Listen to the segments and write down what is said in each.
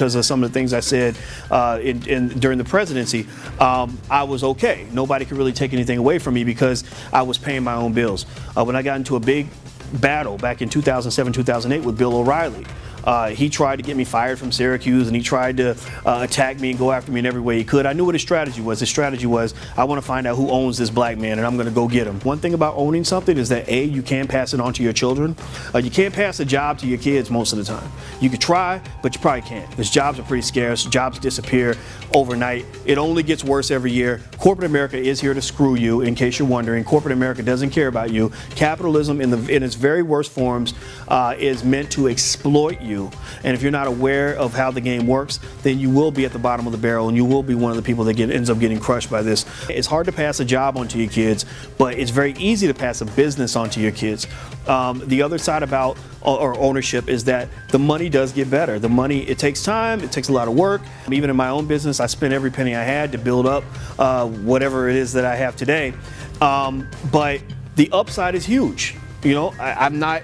because of some of the things I said during the presidency, I was okay. Nobody could really take anything away from me because I was paying my own bills. When I got into a big battle back in 2007, 2008 with Bill O'Reilly, he tried to get me fired from Syracuse, and he tried to attack me and go after me in every way he could. I knew what his strategy was. His strategy was, I want to find out who owns this black man, and I'm going to go get him. One thing about owning something is that, A, you can't pass it on to your children. You can't pass a job to your kids most of the time. You could try, but you probably can't, because jobs are pretty scarce. Jobs disappear overnight. It only gets worse every year. Corporate America is here to screw you, in case you're wondering. Corporate America doesn't care about you. Capitalism, in its very worst forms, is meant to exploit you. And if you're not aware of how the game works, then you will be at the bottom of the barrel, and you will be one of the people that ends up getting crushed by this. It's hard to pass a job onto your kids, but it's very easy to pass a business onto your kids. The other side about ownership is that the money does get better. The money, it takes time, it takes a lot of work. Even in my own business, I spent every penny I had to build up whatever it is that I have today. But the upside is huge. You know, I'm not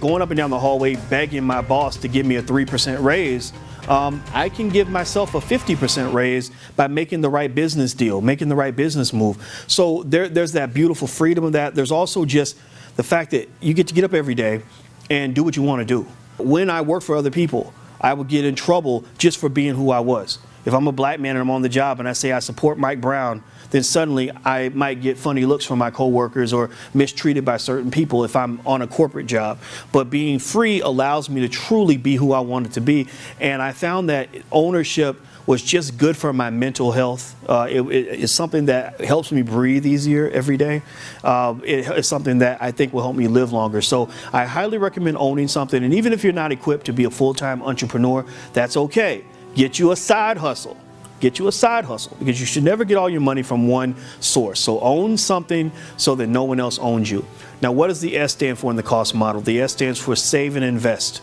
going up and down the hallway begging my boss to give me a 3% raise. I can give myself a 50% raise by making the right business deal, making the right business move. So there's that beautiful freedom of that. There's also just the fact that you get to get up every day and do what you want to do. When I work for other people, I would get in trouble just for being who I was. If I'm a black man and I'm on the job and I say I support Mike Brown, then suddenly I might get funny looks from my coworkers or mistreated by certain people if I'm on a corporate job. But being free allows me to truly be who I wanted to be. And I found that ownership was just good for my mental health. It's something that helps me breathe easier every day. It's something that I think will help me live longer. So I highly recommend owning something. And even if you're not equipped to be a full-time entrepreneur, that's okay. Get you a side hustle. Get you a side hustle, because you should never get all your money from one source. So own something so that no one else owns you. Now, what does the S stand for in the cost model? The S stands for save and invest.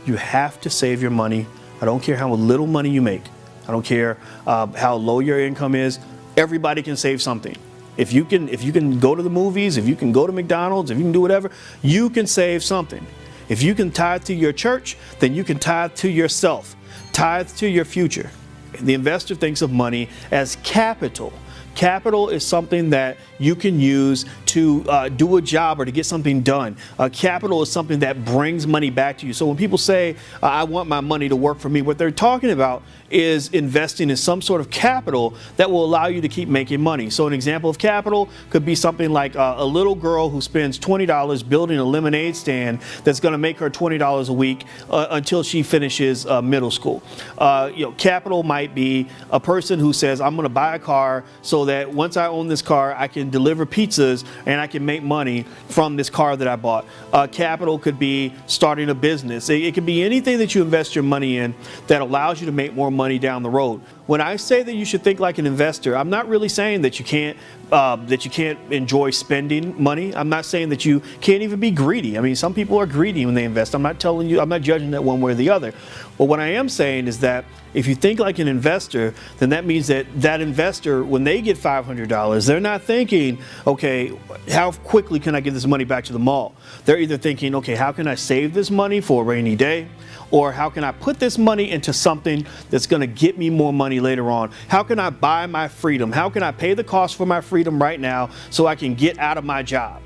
You have to save your money. I don't care how little money you make. I don't care how low your income is. Everybody can save something. If you can go to the movies, if you can go to McDonald's, if you can do whatever, you can save something. If you can tithe to your church, then you can tithe to yourself. Tithe to your future. The investor thinks of money as capital. Capital is something that you can use to do a job or to get something done. Capital is something that brings money back to you. So when people say, I want my money to work for me, what they're talking about is investing in some sort of capital that will allow you to keep making money. So an example of capital could be something like a little girl who spends $20 building a lemonade stand that's going to make her $20 a week until she finishes middle school. Capital might be a person who says, I'm going to buy a car so that once I own this car, I can deliver pizzas and I can make money from this car that I bought. Capital could be starting a business. It could be anything that you invest your money in that allows you to make more money down the road. When I say that you should think like an investor, I'm not really saying that you can't enjoy spending money. I'm not saying that you can't even be greedy. I mean, some people are greedy when they invest. I'm not telling you, I'm not judging that one way or the other. But what I am saying is that if you think like an investor, then that means that that investor, when they get $500, they're not thinking, okay, how quickly can I get this money back to the mall? They're either thinking, okay, how can I save this money for a rainy day? Or how can I put this money into something that's going to get me more money later on? How can I buy my freedom? How can I pay the cost for my freedom right now so I can get out of my job?